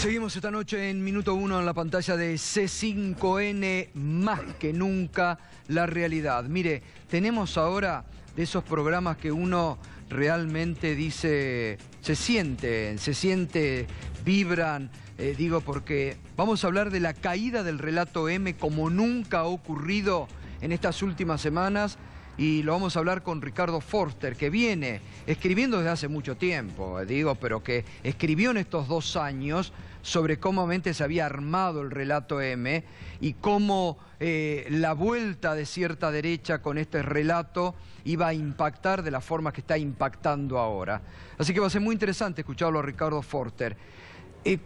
Seguimos esta noche en Minuto 1 en la pantalla de C5N, más que nunca la realidad. Mire, tenemos ahora de esos programas que uno realmente dice, se siente, vibran, digo porque vamos a hablar de la caída del relato M como nunca ha ocurrido en estas últimas semanas. Y lo vamos a hablar con Ricardo Forster, que viene escribiendo desde hace mucho tiempo, pero que escribió en estos 2 años sobre cómo se había armado el relato M y cómo la vuelta de cierta derecha con este relato iba a impactar de la forma que está impactando ahora. Así que va a ser muy interesante escucharlo a Ricardo Forster.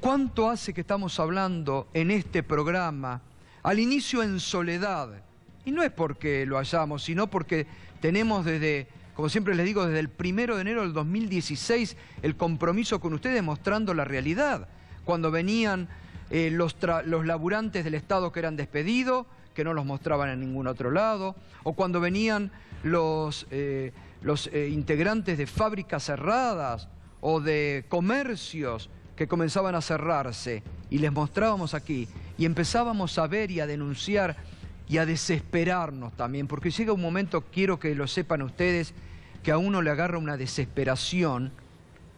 ¿Cuánto hace que estamos hablando en este programa, al inicio en soledad? Y no es porque lo hayamos, sino porque tenemos desde, como siempre les digo, desde el 1 de enero del 2016 el compromiso con ustedes mostrando la realidad. Cuando venían los laburantes del Estado que eran despedidos, que no los mostraban en ningún otro lado, o cuando venían los integrantes de fábricas cerradas o de comercios que comenzaban a cerrarse, y les mostrábamos aquí, y empezábamos a ver y a denunciar y a desesperarnos también, porque llega un momento, quiero que lo sepan ustedes, que a uno le agarra una desesperación,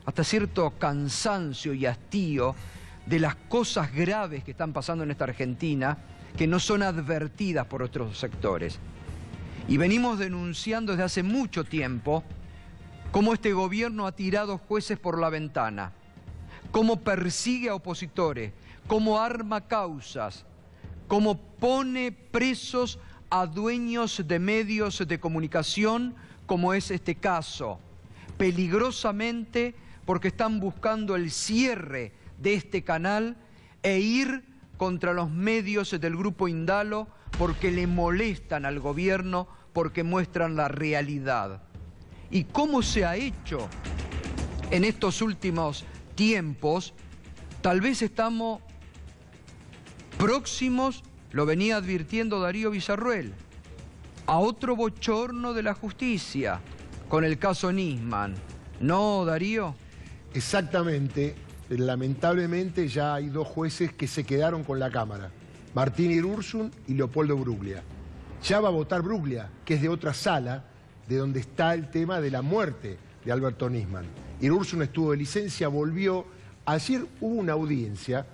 hasta cierto cansancio y hastío de las cosas graves que están pasando en esta Argentina, que no son advertidas por otros sectores. Y venimos denunciando desde hace mucho tiempo cómo este gobierno ha tirado jueces por la ventana, cómo persigue a opositores, cómo arma causas, cómo pone presos a dueños de medios de comunicación, como es este caso, peligrosamente porque están buscando el cierre de este canal e ir contra los medios del Grupo Indalo porque le molestan al gobierno, porque muestran la realidad. ¿Y cómo se ha hecho en estos últimos tiempos? Tal vez estamos próximos, lo venía advirtiendo Darío Villarruel, a otro bochorno de la justicia con el caso Nisman. ¿No, Darío? Exactamente. Lamentablemente ya hay 2 jueces que se quedaron con la Cámara, Martín Irursun y Leopoldo Bruglia. Ya va a votar Bruglia, que es de otra sala, de donde está el tema de la muerte de Alberto Nisman. Irursun estuvo de licencia, volvió. Ayer hubo una audiencia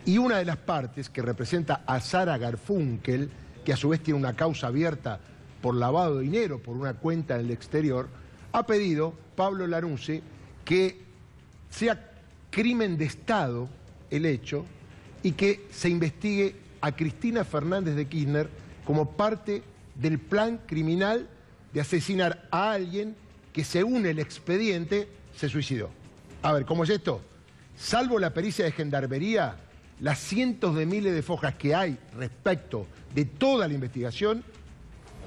y una de las partes, que representa a Sara Garfunkel, que a su vez tiene una causa abierta por lavado de dinero, por una cuenta en el exterior, ha pedido, Pablo Lanuse, que sea crimen de Estado el hecho y que se investigue a Cristina Fernández de Kirchner como parte del plan criminal de asesinar a alguien que, según el expediente, se suicidó. A ver, ¿cómo es esto? Salvo la pericia de gendarmería, las cientos de miles de fojas que hay respecto de toda la investigación,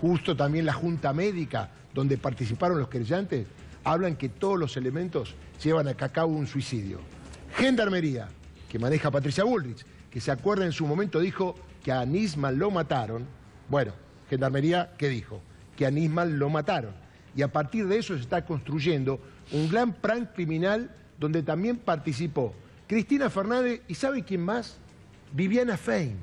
justo también la Junta Médica, donde participaron los querellantes, hablan que todos los elementos llevan a cabo un suicidio. Gendarmería, que maneja Patricia Bullrich, que se acuerda en su momento dijo que a Nisman lo mataron. Bueno, Gendarmería, ¿qué dijo? Que a Nisman lo mataron. Y a partir de eso se está construyendo un gran plan criminal donde también participó Cristina Fernández y ¿sabe quién más? Viviana Fein,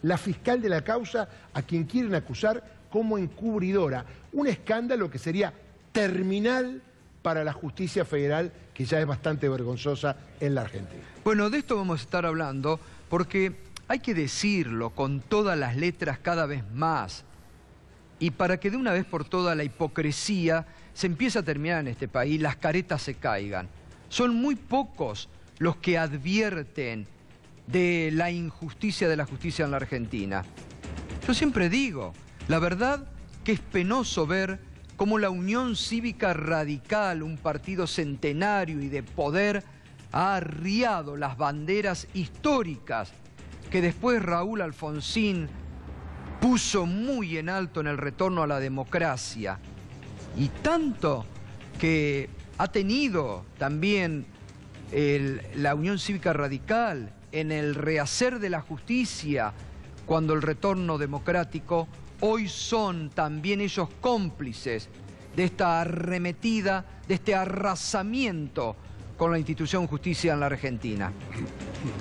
la fiscal de la causa, a quien quieren acusar como encubridora. Un escándalo que sería terminal para la justicia federal, que ya es bastante vergonzosa en la Argentina. Bueno, de esto vamos a estar hablando porque hay que decirlo con todas las letras cada vez más. Y para que de una vez por todas la hipocresía se empiece a terminar en este país, las caretas se caigan. Son muy pocos los que advierten de la injusticia de la justicia en la Argentina. Yo siempre digo, la verdad que es penoso ver cómo la Unión Cívica Radical, un partido centenario y de poder, ha arriado las banderas históricas que después Raúl Alfonsín puso muy en alto en el retorno a la democracia. Y tanto que ha tenido también la Unión Cívica Radical en el rehacer de la justicia cuando el retorno democrático, hoy son también ellos cómplices de esta arremetida, de este arrasamiento con la institución justicia en la Argentina.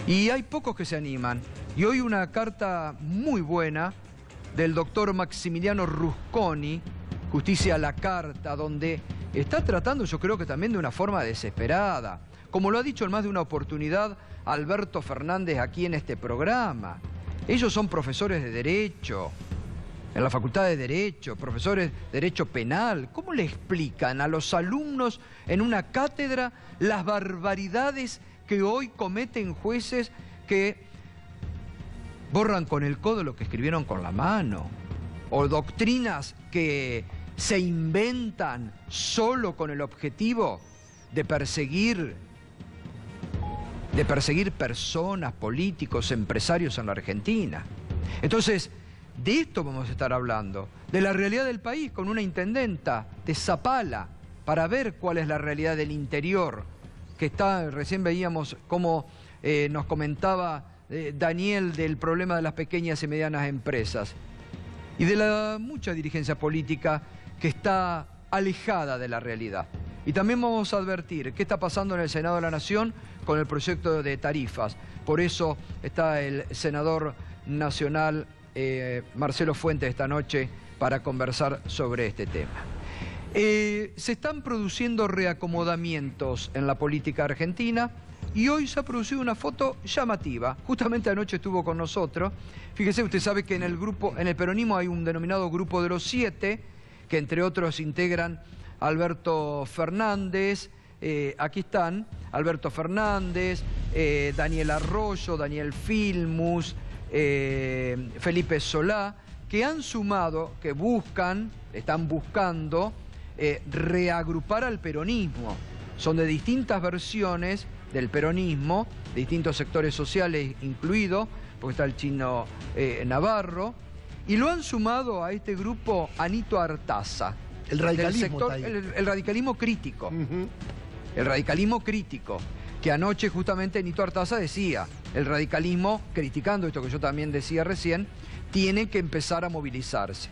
Y hay pocos que se animan. Y hoy una carta muy buena del doctor Maximiliano Rusconi, Justicia a la Carta, donde está tratando, yo creo que también de una forma desesperada, como lo ha dicho en más de una oportunidad Alberto Fernández aquí en este programa. Ellos son profesores de Derecho, en la Facultad de Derecho, profesores de Derecho Penal. ¿Cómo le explican a los alumnos en una cátedra las barbaridades que hoy cometen jueces que borran con el codo lo que escribieron con la mano? O doctrinas que se inventan solo con el objetivo de perseguir personas, políticos, empresarios en la Argentina. Entonces, de esto vamos a estar hablando, de la realidad del país, con una intendenta de Zapala, para ver cuál es la realidad del interior, que está, recién veíamos cómo nos comentaba Daniel del problema de las pequeñas y medianas empresas, y de la mucha dirigencia política que está alejada de la realidad. Y también vamos a advertir qué está pasando en el Senado de la Nación con el proyecto de tarifas. Por eso está el senador nacional Marcelo Fuentes esta noche para conversar sobre este tema. Se están produciendo reacomodamientos en la política argentina y hoy se ha producido una foto llamativa. Justamente anoche estuvo con nosotros. Fíjese, usted sabe que en el peronismo hay un denominado Grupo de los 7, que entre otros integran Alberto Fernández, aquí están, Alberto Fernández, Daniel Arroyo, Daniel Filmus, Felipe Solá, que han sumado, que están buscando reagrupar al peronismo. Son de distintas versiones del peronismo, de distintos sectores sociales incluidos, porque está el chino Navarro, y lo han sumado a este grupo Anito Artaza. El radicalismo sector, el radicalismo crítico. El radicalismo crítico, que anoche justamente Anito Artaza decía, el radicalismo, criticando esto que yo también decía recién, tiene que empezar a movilizarse.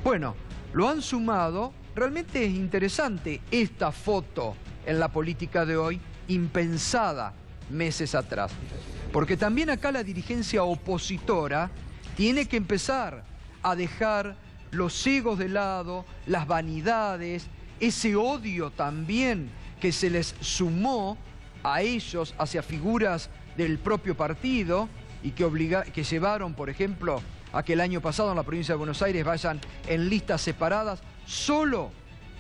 Bueno, lo han sumado. Realmente es interesante esta foto en la política de hoy, impensada meses atrás. Porque también acá la dirigencia opositora tiene que empezar a dejar los egos de lado, las vanidades, ese odio también que se les sumó a ellos hacia figuras del propio partido y que llevaron, por ejemplo, a que el año pasado en la provincia de Buenos Aires vayan en listas separadas solo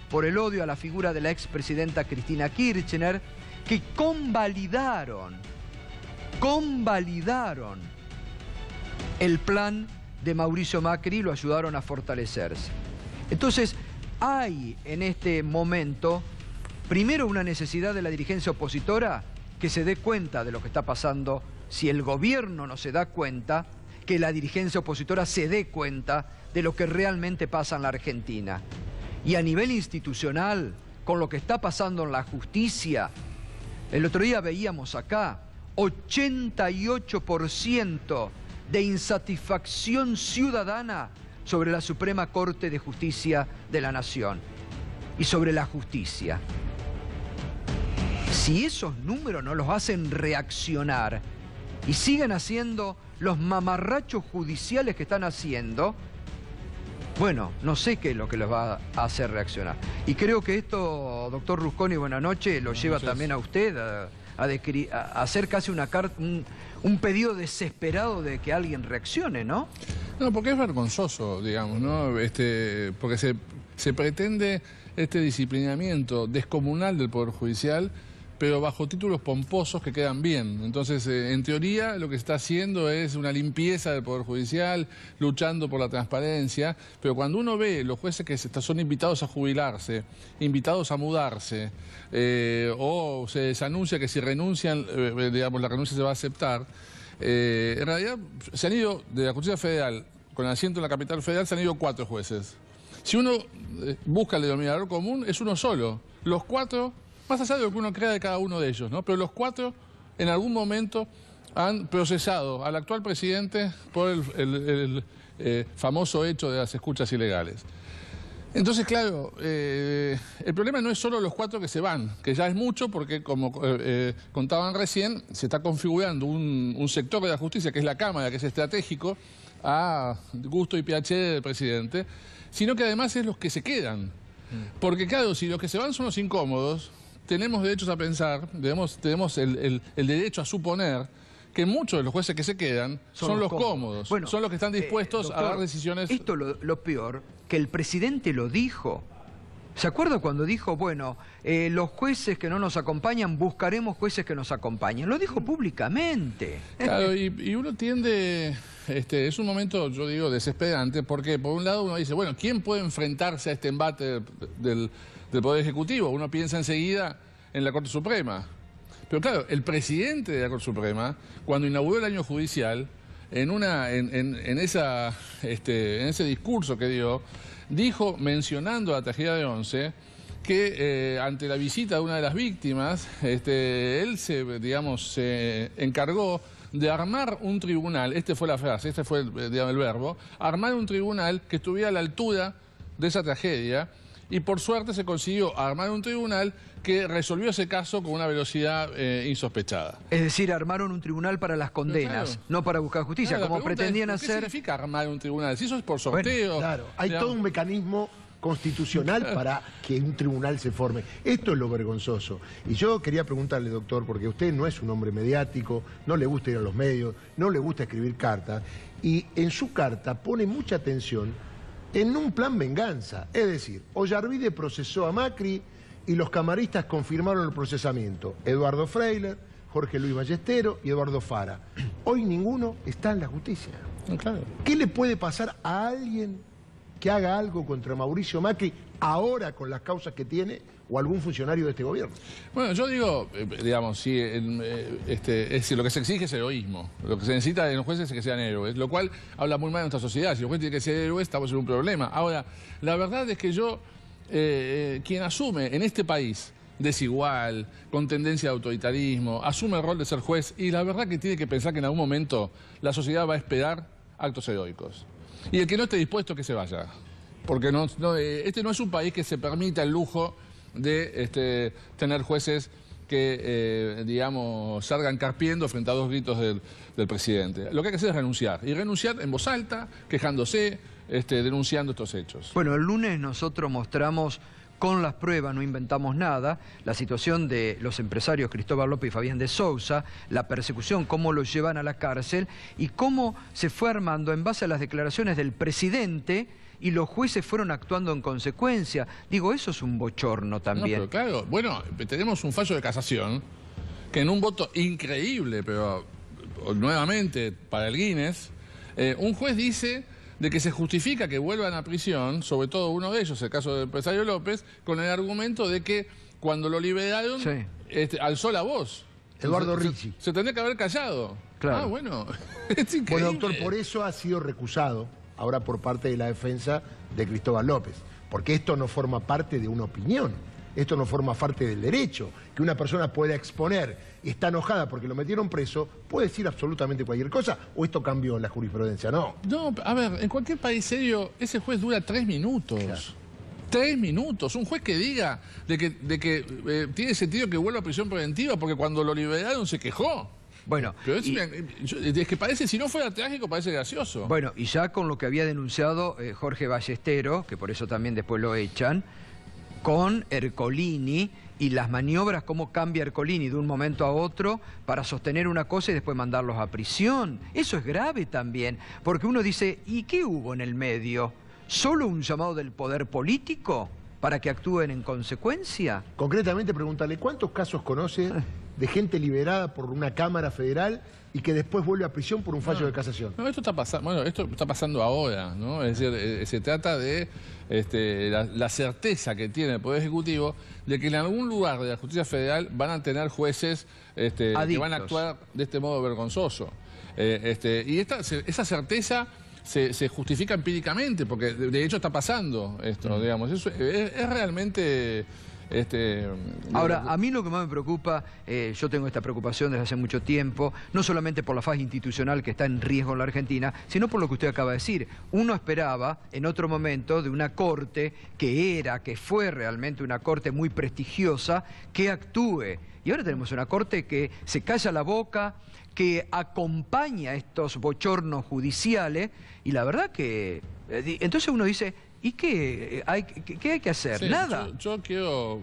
por el odio a la figura de la expresidenta Cristina Kirchner, que convalidaron el plan de Mauricio Macri y lo ayudaron a fortalecerse. Entonces, hay en este momento, primero, una necesidad de la dirigencia opositora que se dé cuenta de lo que está pasando. Si el gobierno no se da cuenta, que la dirigencia opositora se dé cuenta de lo que realmente pasa en la Argentina. Y a nivel institucional, con lo que está pasando en la justicia, el otro día veíamos acá 88% de insatisfacción ciudadana sobre la Suprema Corte de Justicia de la Nación y sobre la justicia. Si esos números no los hacen reaccionar y siguen haciendo los mamarrachos judiciales que están haciendo, bueno, no sé qué es lo que los va a hacer reaccionar. Y creo que esto, doctor Rusconi, buenas noches, lo lleva también a usted a hacer casi una carta, un pedido desesperado de que alguien reaccione, ¿no? No, porque es vergonzoso, digamos, ¿no? Porque se pretende este disciplinamiento descomunal del Poder Judicial, pero bajo títulos pomposos que quedan bien. Entonces, en teoría, lo que se está haciendo es una limpieza del Poder Judicial, luchando por la transparencia, pero cuando uno ve los jueces que son invitados a jubilarse, invitados a mudarse, o se les anuncia que si renuncian, digamos, la renuncia se va a aceptar, en realidad se han ido de la Justicia Federal, con asiento en la capital federal, se han ido 4 jueces. Si uno busca el denominador común, es uno solo. Los 4... más allá de lo que uno crea de cada uno de ellos, ¿no? Pero los 4 en algún momento han procesado al actual presidente por el famoso hecho de las escuchas ilegales. Entonces, claro, el problema no es solo los 4 que se van, que ya es mucho porque, como contaban recién, se está configurando un sector de la justicia, que es la Cámara, que es estratégico, a gusto y piacere del presidente, sino que además es los que se quedan. Porque, claro, si los que se van son los incómodos, tenemos derechos a pensar, tenemos el derecho a suponer que muchos de los jueces que se quedan son los cómodos, bueno, son los que están dispuestos a dar decisiones. Esto lo peor, que el presidente lo dijo. ¿Se acuerda cuando dijo, bueno, los jueces que no nos acompañan, buscaremos jueces que nos acompañen? Lo dijo públicamente. Claro, y uno tiende, es un momento, yo digo, desesperante, porque por un lado uno dice, bueno, ¿quién puede enfrentarse a este embate del Poder Ejecutivo? Uno piensa enseguida en la Corte Suprema. Pero claro, el presidente de la Corte Suprema, cuando inauguró el año judicial, en ese discurso que dio, dijo, mencionando la tragedia de Once, que ante la visita de una de las víctimas, él se encargó de armar un tribunal, esta fue la frase, este fue el verbo, armar un tribunal que estuviera a la altura de esa tragedia, y por suerte se consiguió armar un tribunal que resolvió ese caso con una velocidad insospechada. Es decir, armaron un tribunal para las condenas, claro, no para buscar justicia, claro, como pretendían hacer. ¿Qué significa armar un tribunal? Si eso es por sorteo. Bueno, claro, hay todo un mecanismo constitucional para que un tribunal se forme. Esto es lo vergonzoso. Y yo quería preguntarle, doctor, porque usted no es un hombre mediático, no le gusta ir a los medios, no le gusta escribir cartas, y en su carta pone mucha atención en un plan venganza. Es decir, Ollarvide procesó a Macri y los camaristas confirmaron el procesamiento. Eduardo Freiler, Jorge Luis Ballestero y Eduardo Fara. Hoy ninguno está en la justicia. Claro. ¿Qué le puede pasar a alguien que haga algo contra Mauricio Macri ahora con las causas que tiene o algún funcionario de este gobierno? Bueno, yo digo, digamos, si lo que se exige es heroísmo. Lo que se necesita de los jueces es que sean héroes, lo cual habla muy mal de nuestra sociedad. Si los jueces tienen que ser héroes, estamos en un problema. Ahora, la verdad es que quien asume en este país desigual, con tendencia de autoritarismo, asume el rol de ser juez, y la verdad que tiene que pensar que en algún momento la sociedad va a esperar actos heroicos. Y el que no esté dispuesto, que se vaya. Porque este no es un país que se permita el lujo de tener jueces que, digamos, salgan carpiendo frente a 2 gritos del presidente. Lo que hay que hacer es renunciar. Y renunciar en voz alta, quejándose, denunciando estos hechos. Bueno, el lunes nosotros mostramos con las pruebas, no inventamos nada, la situación de los empresarios Cristóbal López y Fabián de Sousa, la persecución, cómo los llevan a la cárcel y cómo se fue armando en base a las declaraciones del presidente y los jueces fueron actuando en consecuencia. Digo, eso es un bochorno también. No, pero claro, bueno, tenemos un fallo de casación que en un voto increíble, pero nuevamente para el Guinness, un juez dice de que se justifica que vuelvan a prisión, sobre todo uno de ellos, el caso del empresario López, con el argumento de que cuando lo liberaron, sí, alzó la voz. Eduardo Ricci. Se tendría que haber callado. Claro. Ah, bueno, es increíble. Bueno, doctor, por eso ha sido recusado ahora por parte de la defensa de Cristóbal López, porque esto no forma parte de una opinión, esto no forma parte del derecho, que una persona pueda exponer y está enojada porque lo metieron preso, puede decir absolutamente cualquier cosa, o esto cambió en la jurisprudencia, ¿no? No, a ver, en cualquier país serio, ese juez dura 3 minutos. Claro. 3 minutos. Un juez que diga de que tiene sentido que vuelva a prisión preventiva porque cuando lo liberaron se quejó. Bueno, pero es que parece, si no fuera trágico, parece gracioso. Bueno, y ya con lo que había denunciado Jorge Ballestero, que por eso también después lo echan, con Ercolini y las maniobras, cómo cambia Ercolini de un momento a otro para sostener una cosa y después mandarlos a prisión. Eso es grave también, porque uno dice, ¿y qué hubo en el medio? ¿Solo un llamado del poder político para que actúen en consecuencia? Concretamente, pregúntale, ¿cuántos casos conoce de gente liberada por una Cámara Federal y que después vuelve a prisión por un fallo de casación? No, esto está pasando ahora, ¿no? Es decir, se trata de la certeza que tiene el Poder Ejecutivo de que en algún lugar de la justicia federal van a tener jueces que van a actuar de este modo vergonzoso. Y esa certeza se justifica empíricamente, porque de hecho está pasando esto, digamos. Es realmente Ahora, a mí lo que más me preocupa, yo tengo esta preocupación desde hace mucho tiempo, no solamente por la fase institucional que está en riesgo en la Argentina, sino por lo que usted acaba de decir. Uno esperaba en otro momento de una corte que fue realmente una corte muy prestigiosa, que actúe. Y ahora tenemos una corte que se calla la boca, que acompaña estos bochornos judiciales, y la verdad que... Entonces uno dice... ¿Y qué hay que hacer? Sí, Nada. Yo quiero,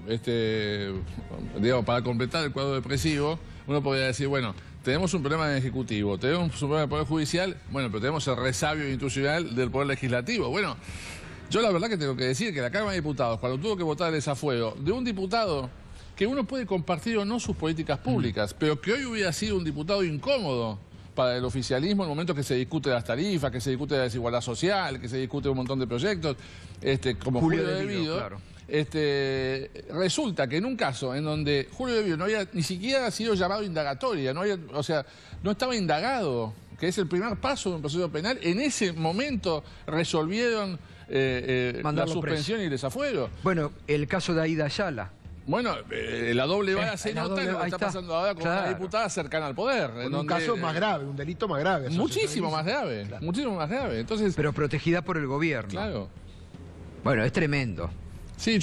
digamos, para completar el cuadro depresivo, uno podría decir, bueno, tenemos un problema en el Ejecutivo, tenemos un problema en el Poder Judicial, bueno, pero tenemos el resabio institucional del Poder Legislativo. Bueno, yo la verdad que tengo que decir que la Cámara de Diputados, cuando tuvo que votar el desafuero de un diputado que uno puede compartir o no sus políticas públicas, pero que hoy hubiera sido un diputado incómodo para el oficialismo en el momento que se discute las tarifas, que se discute la desigualdad social, que se discute un montón de proyectos, como Julio De Vido, claro. Resulta que en un caso en donde Julio De Vido no había ni siquiera sido llamado indagatoria, no estaba indagado, que es el primer paso de un proceso penal, en ese momento resolvieron la suspensión y el desafuero. Bueno, el caso de Aida Ayala. Bueno, la doble vara se nota lo que está pasando ahora con una diputada cercana al poder. En un caso más grave, un delito más grave. Muchísimo más grave, claro. Muchísimo más grave. Entonces, pero protegida por el gobierno. Claro. Bueno, es tremendo. Sí,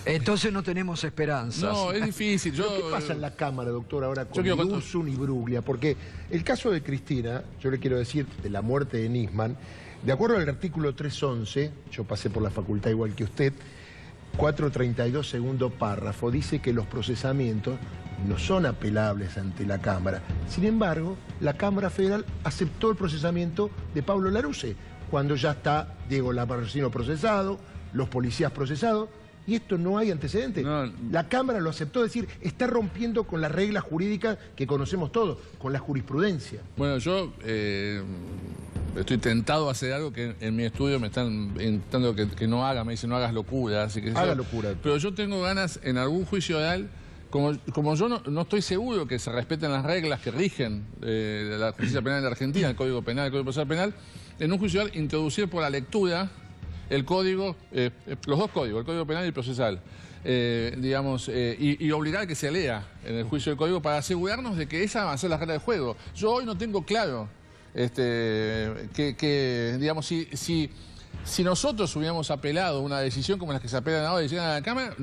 Entonces no tenemos esperanzas. No, es difícil. ¿Qué pasa en la Cámara, doctor, ahora con Ursun y Bruglia? Porque el caso de Cristina, yo le quiero decir, de la muerte de Nisman, de acuerdo al artículo 311, yo pasé por la facultad igual que usted, 432 segundo párrafo, dice que los procesamientos no son apelables ante la Cámara. Sin embargo, la Cámara Federal aceptó el procesamiento de Pablo Larusse, cuando ya está Diego Lamarcino procesado, los policías procesados, y esto no hay antecedentes. No. La Cámara lo aceptó, es decir, está rompiendo con las reglas jurídicas que conocemos todos, con la jurisprudencia. Bueno, yo estoy tentado a hacer algo que en mi estudio me están intentando que no haga, me dicen no hagas locura. Así que haga locura. Pero yo tengo ganas en algún juicio oral, como yo no estoy seguro que se respeten las reglas que rigen la justicia penal de Argentina, el Código Penal, el Código Procesal Penal, en un juicio oral introducir por la lectura el código, los dos códigos, el Código Penal y el Procesal, y obligar a que se lea en el juicio del código para asegurarnos de que esa va a ser la regla del juego. Yo hoy no tengo claro digamos, si nosotros hubiéramos apelado una decisión como las que se apelan ahora y llegan a la Cámara,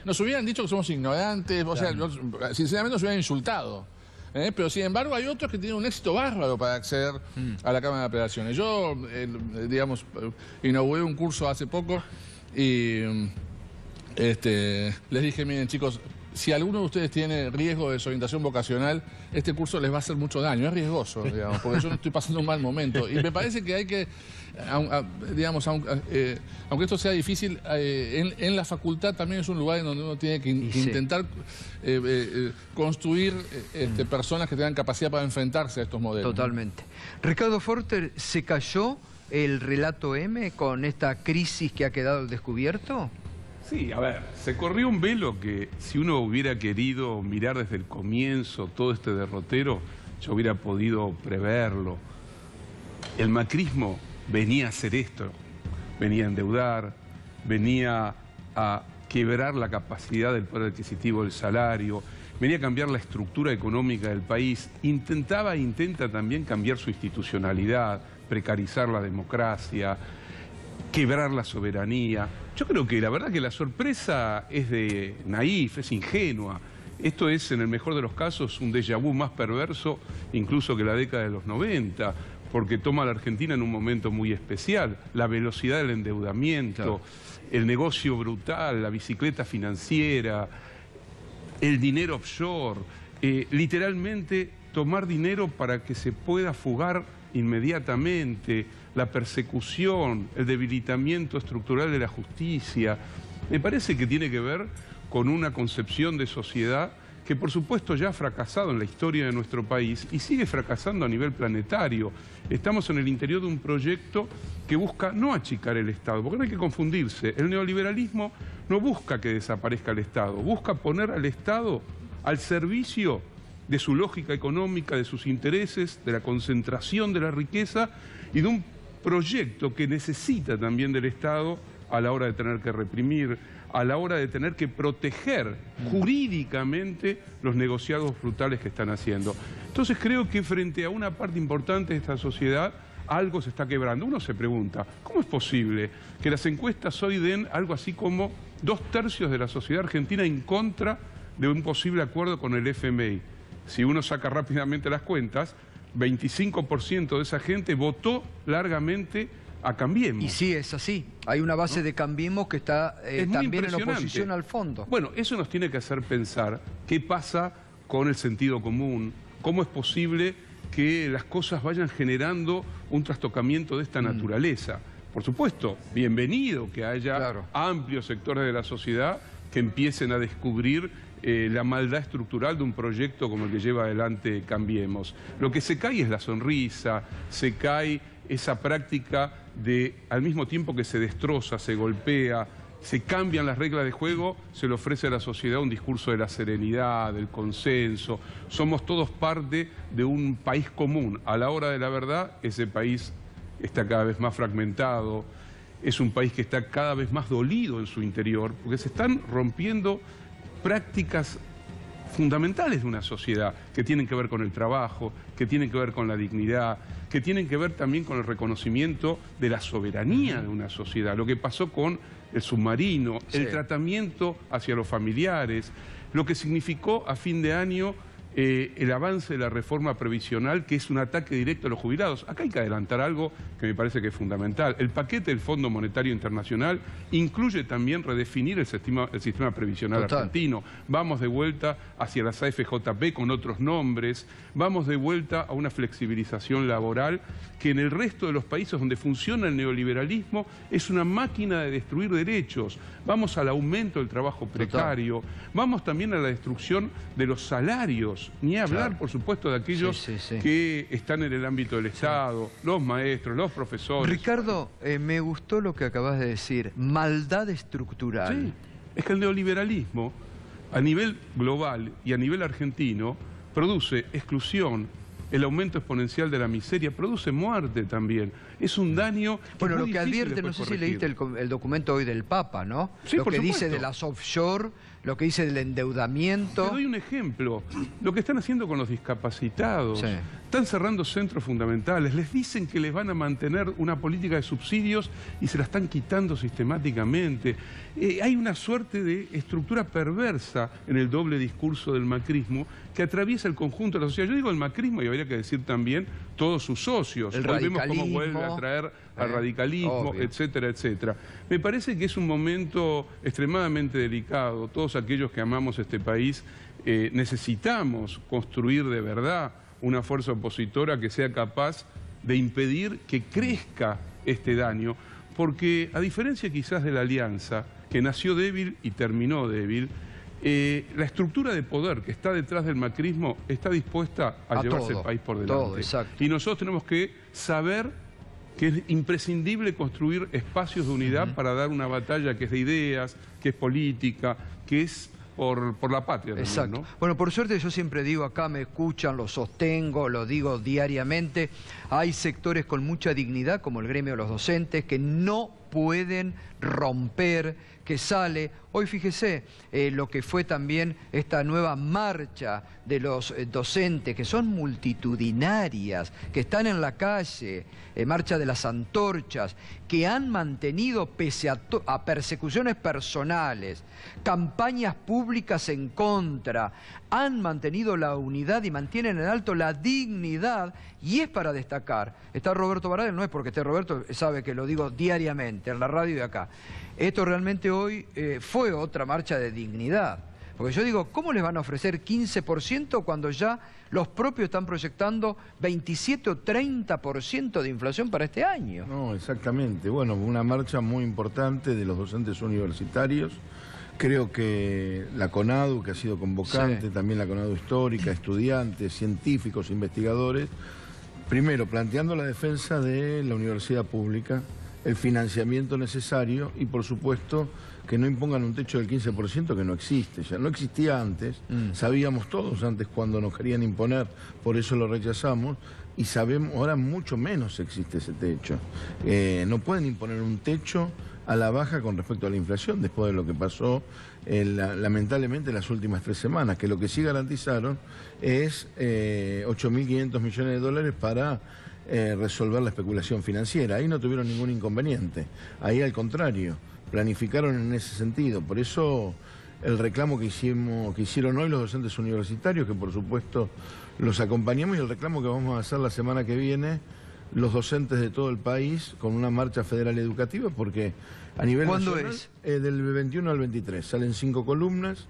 nos hubieran dicho que somos ignorantes, claro. O sea, sinceramente nos hubieran insultado. Pero sin embargo hay otros que tienen un éxito bárbaro para acceder a la Cámara de Apelaciones. Yo, inauguré un curso hace poco y les dije, miren chicos, si alguno de ustedes tiene riesgo de desorientación vocacional, este curso les va a hacer mucho daño, es riesgoso, digamos, porque yo no estoy pasando un mal momento. Y me parece que hay que, aunque esto sea difícil, en la facultad también es un lugar en donde uno tiene que intentar construir personas que tengan capacidad para enfrentarse a estos modelos. Totalmente. Ricardo Forster, ¿se cayó el relato M con esta crisis que ha quedado al descubierto? Sí, a ver, se corrió un velo que si uno hubiera querido mirar desde el comienzo todo este derrotero, yo hubiera podido preverlo. El macrismo venía a hacer esto, venía a endeudar, venía a quebrar la capacidad del poder adquisitivo del salario, venía a cambiar la estructura económica del país, intenta también cambiar su institucionalidad, precarizar la democracia, quebrar la soberanía. Yo creo que la verdad que la sorpresa es de naif, es ingenua. Esto es, en el mejor de los casos, un déjà vu más perverso incluso que la década de los 90, porque toma a la Argentina en un momento muy especial. La velocidad del endeudamiento, claro, el negocio brutal, la bicicleta financiera, el dinero offshore, literalmente tomar dinero para que se pueda fugar inmediatamente, la persecución, el debilitamiento estructural de la justicia. Me parece que tiene que ver con una concepción de sociedad que por supuesto ya ha fracasado en la historia de nuestro país y sigue fracasando a nivel planetario. Estamos en el interior de un proyecto que busca no achicar el Estado, porque no hay que confundirse. El neoliberalismo no busca que desaparezca el Estado, busca poner al Estado al servicio de su lógica económica, de sus intereses, de la concentración de la riqueza y de un proyecto que necesita también del Estado a la hora de tener que reprimir, a la hora de tener que proteger jurídicamente los negociados brutales que están haciendo. Entonces creo que frente a una parte importante de esta sociedad, algo se está quebrando. Uno se pregunta, ¿cómo es posible que las encuestas hoy den algo así como 2/3 de la sociedad argentina en contra de un posible acuerdo con el FMI? Si uno saca rápidamente las cuentas, 25% de esa gente votó largamente a Cambiemos. Y sí, es así. Hay una base de Cambiemos que está también en oposición al fondo. Bueno, eso nos tiene que hacer pensar qué pasa con el sentido común, cómo es posible que las cosas vayan generando un trastocamiento de esta naturaleza. Por supuesto, bienvenido que haya amplios sectores de la sociedad que empiecen a descubrir la maldad estructural de un proyecto como el que lleva adelante Cambiemos. Lo que se cae es la sonrisa, se cae esa práctica de, al mismo tiempo que se destroza, se golpea, se cambian las reglas de juego, se le ofrece a la sociedad un discurso de la serenidad, del consenso. Somos todos parte de un país común. A la hora de la verdad, ese país está cada vez más fragmentado, es un país que está cada vez más dolido en su interior, porque se están rompiendo prácticas fundamentales de una sociedad que tienen que ver con el trabajo, que tienen que ver con la dignidad, que tienen que ver también con el reconocimiento de la soberanía de una sociedad. Lo que pasó con el submarino, el tratamiento hacia los familiares, lo que significó a fin de año el avance de la reforma previsional, que es un ataque directo a los jubilados. Acá hay que adelantar algo que me parece que es fundamental. El paquete del Fondo Monetario Internacional incluye también redefinir el sistema previsional argentino. Vamos de vuelta hacia las AFJP con otros nombres, vamos de vuelta a una flexibilización laboral que en el resto de los países donde funciona el neoliberalismo es una máquina de destruir derechos. Vamos al aumento del trabajo precario, vamos también a la destrucción de los salarios, ni hablar, por supuesto, de aquellos que están en el ámbito del Estado, los maestros, los profesores. Ricardo, me gustó lo que acabas de decir, maldad estructural. Sí, es que el neoliberalismo, a nivel global y a nivel argentino, produce exclusión, el aumento exponencial de la miseria, produce muerte también. Es un daño que bueno, lo que advierte, no sé si leíste el documento hoy del Papa, ¿no? Sí, lo que dice de las offshore, lo que dice del endeudamiento. Te doy un ejemplo. Lo que están haciendo con los discapacitados. Sí. Están cerrando centros fundamentales. Les dicen que les van a mantener una política de subsidios y se la están quitando sistemáticamente. Hay una suerte de estructura perversa en el doble discurso del macrismo que atraviesa el conjunto de la sociedad. Yo digo el macrismo y habría que decir también todos sus socios. El Hoy vemos cómo radicalismo, vuelve a traer al radicalismo, obvio, etcétera, etcétera. Me parece que es un momento extremadamente delicado. Todos aquellos que amamos este país necesitamos construir de verdad una fuerza opositora que sea capaz de impedir que crezca este daño, porque a diferencia quizás de la Alianza, que nació débil y terminó débil, la estructura de poder que está detrás del macrismo está dispuesta a llevarse el país por delante. Y nosotros tenemos que saber que es imprescindible construir espacios de unidad para dar una batalla que es de ideas, que es política, que es por la patria también, exacto, ¿no? Bueno, por suerte yo siempre digo, acá me escuchan, lo sostengo, lo digo diariamente, hay sectores con mucha dignidad, como el gremio de los docentes, que no pueden romper, que sale. Hoy fíjese lo que fue también esta nueva marcha de los docentes, que son multitudinarias, que están en la calle, marcha de las antorchas, que han mantenido, pese a persecuciones personales, campañas públicas en contra, han mantenido la unidad y mantienen en alto la dignidad, y es para destacar. Está Roberto Baradel, no es porque esté Roberto, sabe que lo digo diariamente, en la radio y acá. Esto realmente hoy fue otra marcha de dignidad. Porque yo digo, ¿cómo les van a ofrecer 15% cuando ya los propios están proyectando 27 o 30% de inflación para este año? No, exactamente. Bueno, una marcha muy importante de los docentes universitarios. Creo que la CONADU, que ha sido convocante, también la CONADU histórica, estudiantes, científicos, investigadores, primero planteando la defensa de la universidad pública, el financiamiento necesario y, por supuesto, que no impongan un techo del 15% que no existe. Ya no existía antes, sabíamos todos antes cuando nos querían imponer, por eso lo rechazamos, y sabemos ahora mucho menos existe ese techo. No pueden imponer un techo a la baja con respecto a la inflación, después de lo que pasó lamentablemente en las últimas 3 semanas, que lo que sí garantizaron es 8.500 millones de dólares para resolver la especulación financiera. Ahí no tuvieron ningún inconveniente, ahí al contrario, planificaron en ese sentido. Por eso el reclamo que hicieron hoy los docentes universitarios, que por supuesto los acompañamos, y el reclamo que vamos a hacer la semana que viene los docentes de todo el país con una marcha federal educativa, porque a nivel ¿Cuándo nacional, es? Del 21 al 23, salen 5 columnas.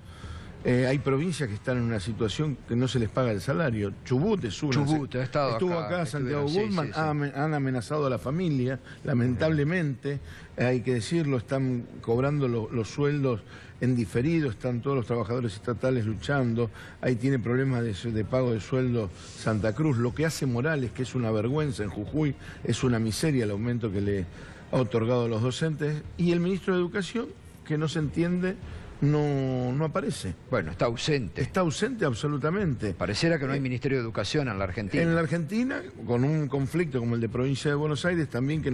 Hay provincias que están en una situación que no se les paga el salario. Chubut es una. Chubut, estuvo acá Santiago Guzmán, han amenazado a la familia, lamentablemente, hay que decirlo, están cobrando los sueldos en diferido, están todos los trabajadores estatales luchando, ahí tiene problemas de pago de sueldo Santa Cruz. Lo que hace Morales, que es una vergüenza en Jujuy, es una miseria el aumento que le ha otorgado a los docentes, y el ministro de Educación, que no se entiende, no aparece. Bueno, está ausente. Está ausente absolutamente. Pareciera que no hay Ministerio de Educación en la Argentina. En la Argentina, con un conflicto como el de Provincia de Buenos Aires, también que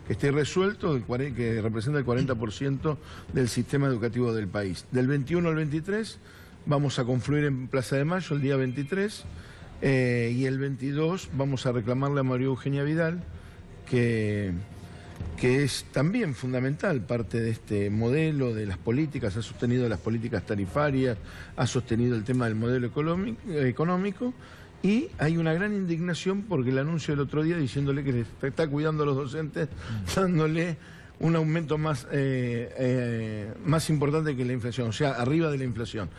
esté resuelto, que representa el 40% del sistema educativo del país. Del 21 al 23 vamos a confluir en Plaza de Mayo el día 23 y el 22 vamos a reclamarle a María Eugenia Vidal que es también fundamental parte de este modelo de las políticas, ha sostenido las políticas tarifarias, ha sostenido el tema del modelo económico, y hay una gran indignación porque el anuncio del otro día diciéndole que está cuidando a los docentes, dándole un aumento más importante que la inflación, o sea, arriba de la inflación,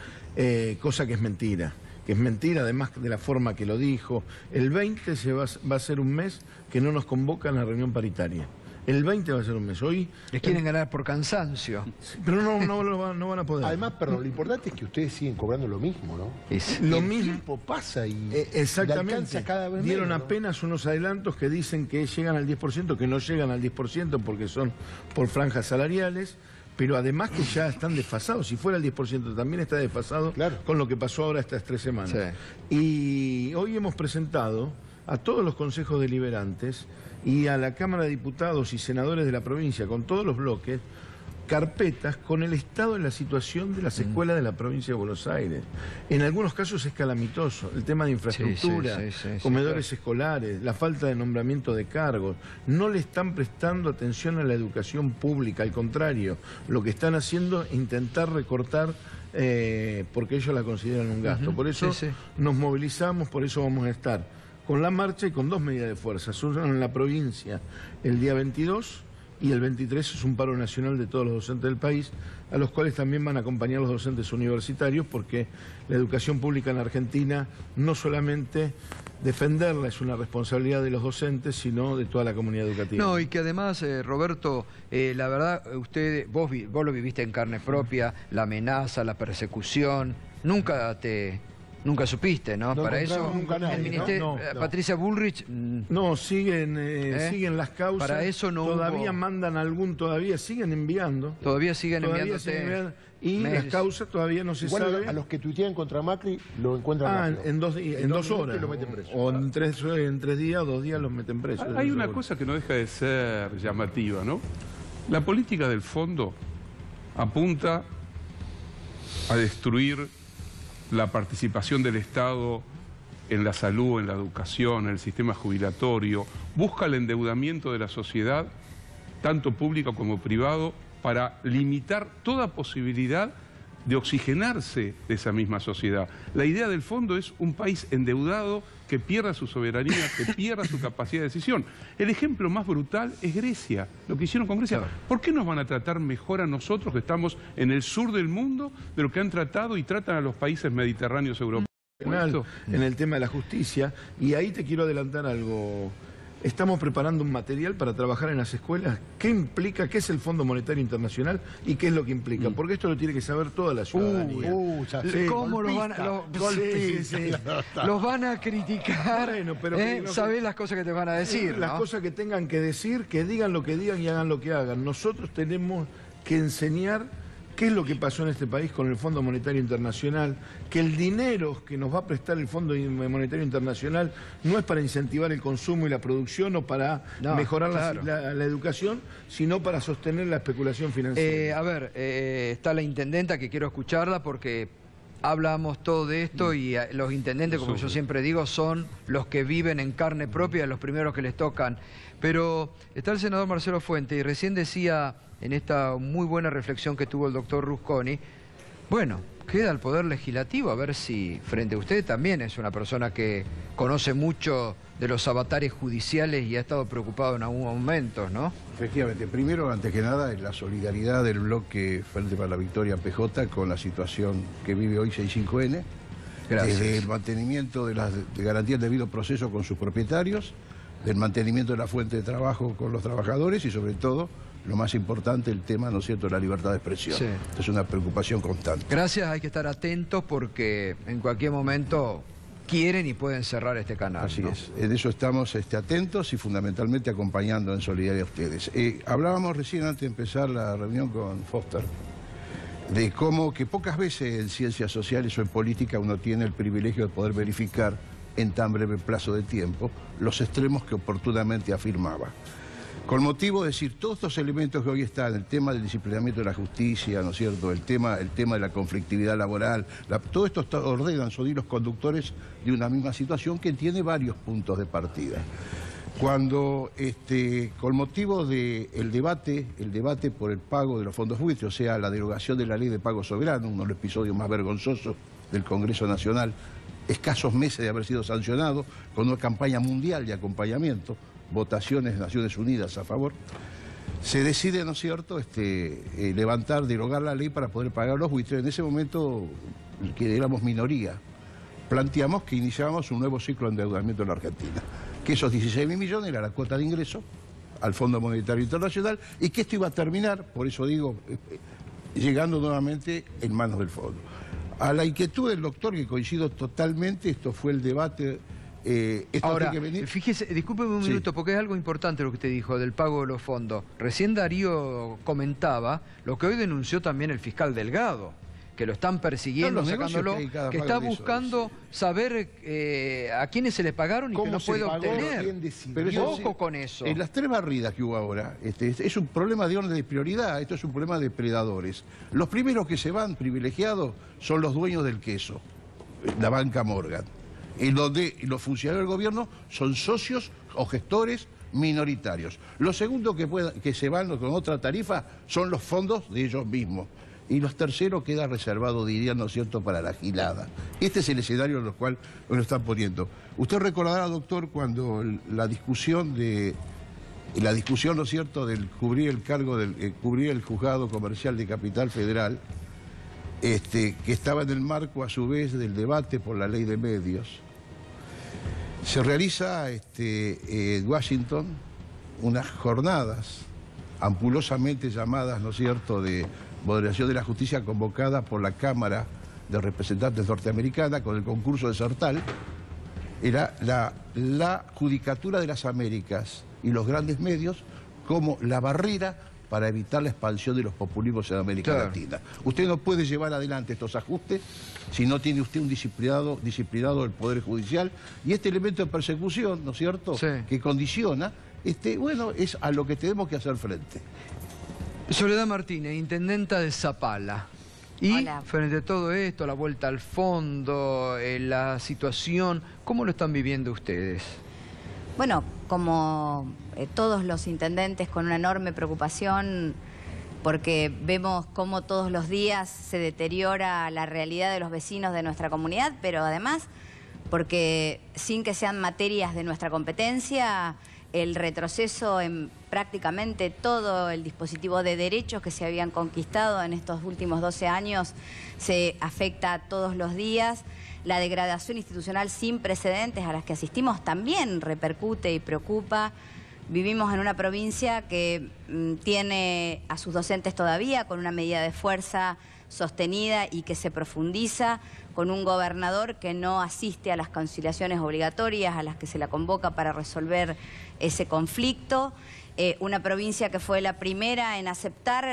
cosa que es mentira. Además de la forma que lo dijo. El 20 va a ser un mes que no nos convocan a la reunión paritaria. El 20 va a ser un mes. Hoy les quieren ganar por cansancio. Pero no van a poder. Además, perdón, lo importante es que ustedes siguen cobrando lo mismo, ¿no? Lo el mismo. tiempo pasa y exactamente. alcanza cada vez Dieron menos, ¿no? apenas unos adelantos que dicen que llegan al 10%, que no llegan al 10% porque son por franjas salariales, pero además que ya están desfasados. Si fuera el 10% también está desfasado, claro, con lo que pasó ahora estas 3 semanas. Sí. Y hoy hemos presentado a todos los consejos deliberantes y a la Cámara de Diputados y senadores de la provincia, con todos los bloques, carpetas con el estado de la situación de las escuelas de la provincia de Buenos Aires. En algunos casos es calamitoso. El tema de infraestructura, comedores escolares, la falta de nombramiento de cargos. No le están prestando atención a la educación pública, al contrario, lo que están haciendo es intentar recortar porque ellos la consideran un gasto. Por eso nos movilizamos, por eso vamos a estar con la marcha y con 2 medidas de fuerza. Una en la provincia el día 22 y el 23 es un paro nacional de todos los docentes del país, a los cuales también van a acompañar los docentes universitarios, porque la educación pública en Argentina no solamente defenderla es una responsabilidad de los docentes, sino de toda la comunidad educativa. No, y que además, Roberto, la verdad, vos lo viviste en carne propia, la amenaza, la persecución, nunca supiste, ¿no? No para eso, nunca nadie, el ministerio, no. Patricia Bullrich... No, siguen las causas. Para eso no todavía hubo... mandan todavía siguen enviando. Todavía siguen enviándote... Y las causas todavía no se sabe. A los que tuitean contra Macri lo encuentran en 2 horas. Lo meten preso. O en 3 días o 2 días los meten presos. Hay una cosa que no deja de ser llamativa, ¿no? La política del fondo apunta a destruir la participación del Estado en la salud, en la educación, en el sistema jubilatorio, busca el endeudamiento de la sociedad, tanto público como privado, para limitar toda posibilidad de oxigenarse de esa misma sociedad. La idea del fondo es un país endeudado que pierda su soberanía, que pierda su capacidad de decisión. El ejemplo más brutal es Grecia, lo que hicieron con Grecia. Claro. ¿Por qué nos van a tratar mejor a nosotros que estamos en el sur del mundo de lo que han tratado y tratan a los países mediterráneos europeos? En el tema de la justicia, y ahí te quiero adelantar algo. Estamos preparando un material para trabajar en las escuelas. ¿Qué implica? ¿Qué es el Fondo Monetario Internacional? ¿Y qué es lo que implica? Porque esto lo tiene que saber toda la ciudadanía. ¿Cómo los van a criticar? Bueno, pero sabés las cosas que te van a decir, las ¿no? cosas que tengan que decir, que digan lo que digan y hagan lo que hagan. Nosotros tenemos que enseñar ¿Qué es lo que pasó en este país con el Fondo Monetario Internacional? Que el dinero que nos va a prestar el Fondo Monetario Internacional no es para incentivar el consumo y la producción o para mejorar la educación, sino para sostener la especulación financiera. A ver, está la intendenta que quiero escucharla porque hablamos todo de esto y los intendentes, como yo siempre digo, son los que viven en carne propia, los primeros que les tocan. Pero está el senador Marcelo Fuentes y recién decía en esta muy buena reflexión que tuvo el doctor Rusconi, bueno, queda el Poder Legislativo, a ver si frente a usted también es una persona que conoce mucho de los avatares judiciales y ha estado preocupado en algún momento, ¿no? Efectivamente, primero, antes que nada, es la solidaridad del bloque Frente para la Victoria PJ con la situación que vive hoy 65N. Gracias. Desde el mantenimiento de garantía del debido proceso con sus propietarios, del mantenimiento de la fuente de trabajo con los trabajadores y sobre todo, lo más importante, el tema, ¿no es cierto?, de la libertad de expresión. Sí. Es una preocupación constante. Gracias, hay que estar atentos porque en cualquier momento quieren y pueden cerrar este canal. Así es, en eso estamos atentos y fundamentalmente acompañando en solidaridad a ustedes. Hablábamos recién antes de empezar la reunión con Foster de cómo que pocas veces en ciencias sociales o en política uno tiene el privilegio de poder verificar en tan breve plazo de tiempo los extremos que oportunamente afirmaba. Con motivo de decir, todos estos elementos que hoy están, el tema del disciplinamiento de la justicia, ¿no es cierto?, el tema de la conflictividad laboral, todo esto ordenan, son hilos conductores de una misma situación que tiene varios puntos de partida. Cuando, con motivo del debate por el pago de los fondos buitres, o sea, la derogación de la ley de pago soberano, uno de los episodios más vergonzosos del Congreso Nacional, escasos meses de haber sido sancionado, con una campaña mundial de acompañamiento, votaciones de Naciones Unidas a favor, se decide, ¿no es cierto?, derogar la ley para poder pagar los buitres. En ese momento, que éramos minoría, planteamos que iniciábamos un nuevo ciclo de endeudamiento en la Argentina, que esos 16.000 millones era la cuota de ingreso al Fondo Monetario Internacional y que esto iba a terminar, por eso digo, llegando nuevamente en manos del fondo. A la inquietud del doctor, que coincido totalmente, esto fue el debate. Ahora, fíjese, discúlpeme un minuto, porque es algo importante lo que usted dijo del pago de los fondos. Recién Darío comentaba lo que hoy denunció también el fiscal Delgado, que lo están persiguiendo, sacándolo, que está buscando saber a quiénes se les pagaron y que no puede obtener. Pero ojo con eso. En las 3 barridas que hubo ahora, es un problema de orden de prioridad, esto es un problema de predadores. Los primeros que se van privilegiados son los dueños del queso, la banca Morgan, en donde los funcionarios del gobierno son socios o gestores minoritarios. Los segundos que se van con otra tarifa son los fondos de ellos mismos. Y los terceros queda reservado, dirían, ¿no es cierto?, para la gilada. Este es el escenario en el cual nos lo están poniendo. Usted recordará, doctor, cuando la discusión, ¿no es cierto?, del cubrir el cargo, cubrir el juzgado comercial de Capital Federal, que estaba en el marco, a su vez, del debate por la ley de medios, se realiza en Washington unas jornadas ampulosamente llamadas, ¿no es cierto?, de moderación de la justicia, convocada por la Cámara de Representantes norteamericana con el concurso de Sartal. Era la Judicatura de las Américas y los grandes medios como la barrera para evitar la expansión de los populismos en América Latina. Usted no puede llevar adelante estos ajustes si no tiene usted un disciplinado del Poder Judicial, y este elemento de persecución, ¿no es cierto?, que condiciona, bueno, es a lo que tenemos que hacer frente. Soledad Martínez, intendenta de Zapala. Y hola. Frente a todo esto, la vuelta al fondo, la situación, ¿cómo lo están viviendo ustedes? Bueno, como todos los intendentes, con una enorme preocupación, porque vemos cómo todos los días se deteriora la realidad de los vecinos de nuestra comunidad, pero además porque sin que sean materias de nuestra competencia, el retroceso en prácticamente todo el dispositivo de derechos que se habían conquistado en estos últimos 12 años se afecta todos los días. La degradación institucional sin precedentes a las que asistimos también repercute y preocupa. Vivimos en una provincia que tiene a sus docentes todavía con una medida de fuerza sostenida y que se profundiza, con un gobernador que no asiste a las conciliaciones obligatorias a las que se la convoca para resolver ese conflicto, una provincia que fue la primera en aceptar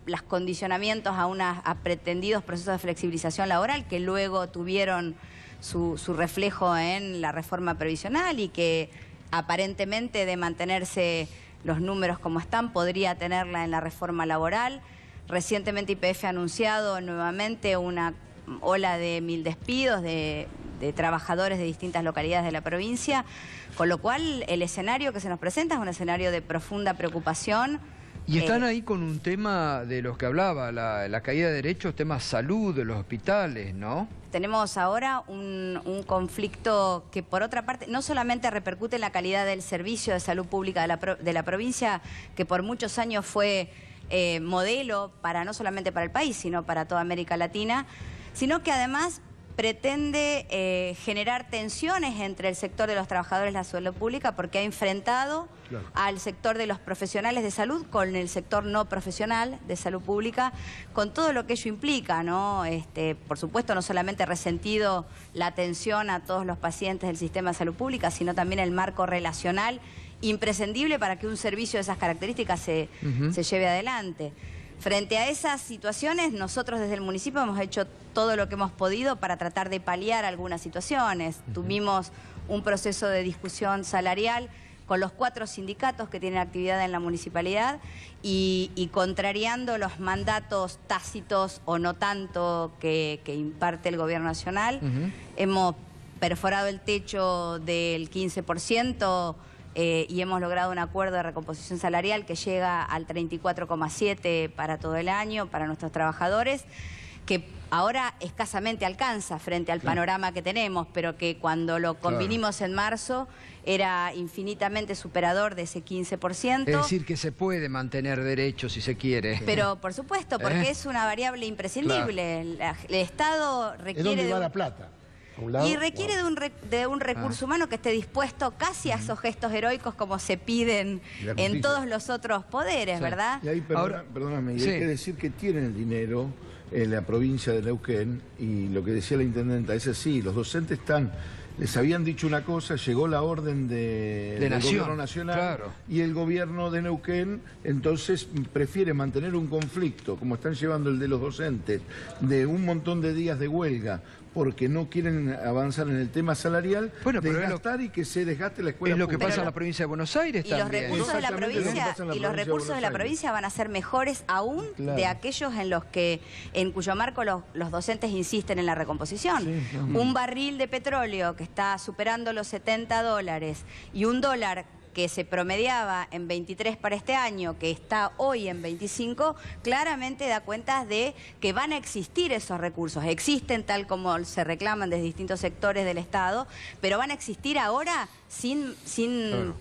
los condicionamientos a pretendidos procesos de flexibilización laboral que luego tuvieron su reflejo en la reforma previsional y que aparentemente, de mantenerse los números como están, podría tenerla en la reforma laboral. Recientemente YPF ha anunciado nuevamente una ola de 1000 despidos de trabajadores de distintas localidades de la provincia, con lo cual el escenario que se nos presenta es un escenario de profunda preocupación. Y están ahí con un tema de los que hablaba, la caída de derechos, temas salud de los hospitales, ¿no? Tenemos ahora un conflicto que, por otra parte, no solamente repercute en la calidad del servicio de salud pública de la provincia, que por muchos años fue modelo no solamente para el país, sino para toda América Latina, sino que además pretende generar tensiones entre el sector de los trabajadores de la salud pública, porque ha enfrentado al sector de los profesionales de salud con el sector no profesional de salud pública, con todo lo que ello implica, ¿no? Por supuesto, no solamente resentido la atención a todos los pacientes del sistema de salud pública, sino también el marco relacional imprescindible para que un servicio de esas características se lleve adelante. Frente a esas situaciones, nosotros desde el municipio hemos hecho todo lo que hemos podido para tratar de paliar algunas situaciones. Tuvimos un proceso de discusión salarial con los 4 sindicatos que tienen actividad en la municipalidad y contrariando los mandatos tácitos o no tanto que imparte el gobierno nacional. Hemos perforado el techo del 15%, y hemos logrado un acuerdo de recomposición salarial que llega al 34,7% para todo el año, para nuestros trabajadores, que ahora escasamente alcanza frente al panorama que tenemos, pero que cuando lo convinimos en marzo era infinitamente superador de ese 15%. Es decir, que se puede mantener derechos si se quiere. Pero por supuesto, porque es una variable imprescindible. El Estado requiere... ¿Es donde va la plata? Y requiere de un recurso humano que esté dispuesto casi a esos gestos heroicos como se piden en todos los otros poderes, ¿verdad? Y ahí, perdóname, hay que decir que tienen el dinero en la provincia de Neuquén, y lo que decía la intendenta, es así, los docentes les habían dicho una cosa, llegó la orden del gobierno nacional, y el gobierno de Neuquén entonces prefiere mantener un conflicto, como están llevando el de los docentes, de un montón de días de huelga, porque no quieren avanzar en el tema salarial, desgastar y que se desgaste la escuela pública. Es lo que pasa en la provincia de Buenos Aires también. Y los recursos de la provincia van a ser mejores aún de aquellos en cuyo marco los docentes insisten en la recomposición. Un barril de petróleo que está superando los $70 y un dólar que se promediaba en 23 para este año, que está hoy en 25, claramente da cuenta de que van a existir esos recursos. Existen tal como se reclaman desde distintos sectores del Estado, pero van a existir ahora sin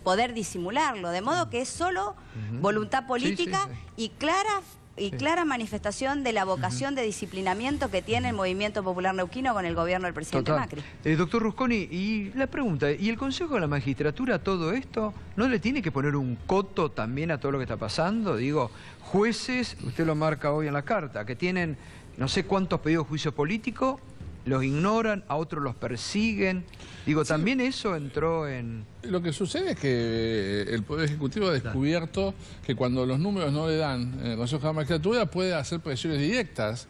poder disimularlo. De modo que es solo voluntad política y clara manifestación de la vocación de disciplinamiento que tiene el Movimiento Popular Neuquino con el gobierno del presidente Macri. Doctor Rusconi, y la pregunta, ¿y el Consejo de la Magistratura a todo esto no le tiene que poner un coto también a todo lo que está pasando? Digo, jueces, usted lo marca hoy en la carta, que tienen no sé cuántos pedidos de juicio político, los ignoran, a otros los persiguen. Digo, también eso entró en... Lo que sucede es que el Poder Ejecutivo ha descubierto que cuando los números no le dan el Consejo de la Magistratura puede hacer presiones directas,